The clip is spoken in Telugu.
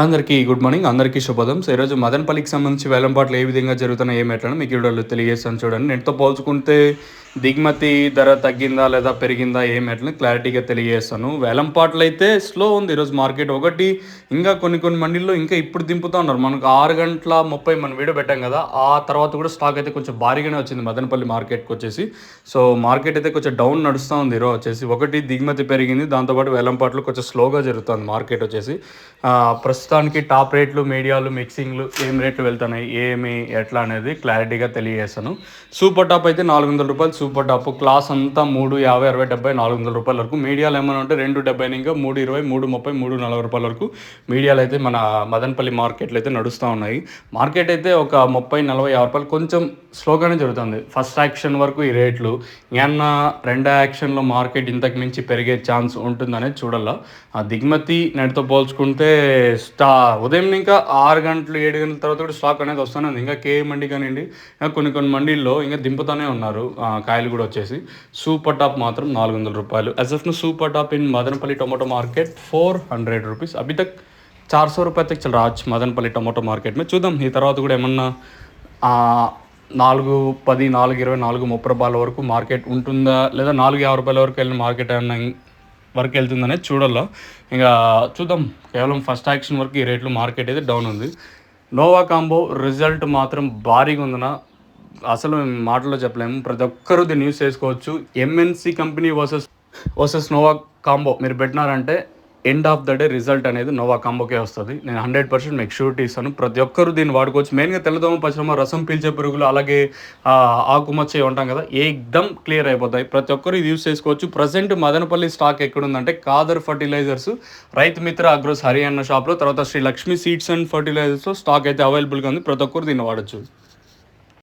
అందరికీ గుడ్ మార్నింగ్. అందరికీ శుభోదయం. సో, ఈరోజు మదనపల్లికి సంబంధించి వేలంపాట్లు ఏ విధంగా జరుగుతున్నాయి, ఏం ఎట్లని మీకు ఈ వీడియోలో తెలియజేస్తాను చూడండి. నేటితో పోల్చుకుంటే దిగుమతి ధర తగ్గిందా లేదా పెరిగిందా ఏం ఎట్లని క్లారిటీగా తెలియజేస్తాను. వేలంపాట్లయితే స్లో ఉంది ఈరోజు మార్కెట్. ఒకటి ఇంకా కొన్ని మండీల్లో ఇంకా ఇప్పుడు దింపుతా ఉన్నారు. మనకు 6:30 మనం వీడియో పెట్టాం కదా, ఆ తర్వాత కూడా స్టాక్ అయితే కొంచెం భారీగానే వచ్చింది మదనపల్లి మార్కెట్కి వచ్చేసి. సో మార్కెట్ అయితే కొంచెం డౌన్ నడుస్తూ ఉంది ఈరోజు వచ్చేసి. ఒకటి దిగుమతి పెరిగింది, దాంతోపాటు వేలంపాట్లు కొంచెం స్లోగా జరుగుతుంది మార్కెట్ వచ్చేసి. ప్రస్తుతానికి టాప్ రేట్లు, మీడియాలు, మిక్సింగ్లు ఏం రేట్లు వెళ్తున్నాయి, ఏమి ఎట్లా అనేది క్లారిటీగా తెలియజేస్తాను. సూపర్ టాప్ అయితే 400 రూపాయలు సూపర్ టాప్. క్లాస్ అంతా 350, 60, 70, 400 రూపాయల వరకు. మీడియాలు ఏమైనా ఉంటే 270 ఇంకా 320, 330, 340 రూపాయల వరకు మీడియాలు అయితే మన మదనపల్లి మార్కెట్లో అయితే నడుస్తూ ఉన్నాయి. మార్కెట్ అయితే ఒక 30, 40, 50 రూపాయలు కొంచెం స్లోగానే జరుగుతుంది. ఫస్ట్ యాక్షన్ వరకు ఈ రేట్లు ఏమన్నా రెండో యాక్షన్లో మార్కెట్ ఇంతకు మించి పెరిగే ఛాన్స్ ఉంటుందనేది చూడాల. ఆ దిగుమతి నేటితో పోల్చుకుంటే ఉదయం ఇంకా 6 గంటలు 7 గంటల తర్వాత కూడా స్టాక్ అనేది వస్తూనే ఉంది. ఇంకా కేఏ మండి కానివ్వండి, ఇంకా కొన్ని మండీల్లో ఇంకా దింపుతూనే ఉన్నారు కాయలు కూడా వచ్చేసి. సూపర్ టాప్ మాత్రం 400 రూపాయలు. ఎస్ఎఫ్ను super top in Madanapalle tomato market 400 rupees. అభి తక్ 400 రూపాయ తక్ చల్ రాజ్ మదనపల్లి టొమాటో మార్కెట్ में. చూద్దాం ఈ తర్వాత కూడా ఏమన్నా 410, 420, 430 రూపాయల వరకు మార్కెట్ ఉంటుందా, లేదా 450 రూపాయల వరకు వెళ్ళిన మార్కెట్ ఏమన్నా వరకు వెళ్తుందనేది చూడాలా. ఇంకా చూద్దాం. కేవలం ఫస్ట్ యాక్షన్ వరకు ఈ రేట్లు మార్కెట్ అయితే డౌన్ ఉంది. నోవా కాంబో రిజల్ట్ మాత్రం భారీగా ఉందన్న, అసలు మాటల్లో చెప్పలేము. ప్రతి ఒక్కరూ దీన్ని యూస్ చేసుకోవచ్చు. MNC company versus Nova combo మీరు పెట్టినారంటే end of the day result అనేది నోవా కాంబోకే వస్తుంది. నేను 100% మీకు షూరిటీ ఇస్తాను. ప్రతి ఒక్కరు దీన్ని వాడుకోవచ్చు. మెయిన్గా తెల్లదోమ, పచ్చదోమ, రసం పీల్చే పురుగులు, అలాగే ఆకుమచ్చ ఉంటాం కదా, ఏకదమ్ క్లియర్ అయిపోతాయి. ప్రతి ఒక్కరు ఇది యూస్ చేసుకోవచ్చు. ప్రజెంట్ మదనపల్లి స్టాక్ ఎక్కడుందంటే కాదర్ ఫర్టిలైజర్స్, రైతు మిత్ర అగ్రోస్ హరియాణా షాప్లో, తర్వాత శ్రీ లక్ష్మీ సీడ్స్ అండ్ ఫర్టిలైజర్స్లో స్టాక్ అయితే అవైలబుల్గా ఉంది. ప్రతి ఒక్కరు దీన్ని వాడచ్చు.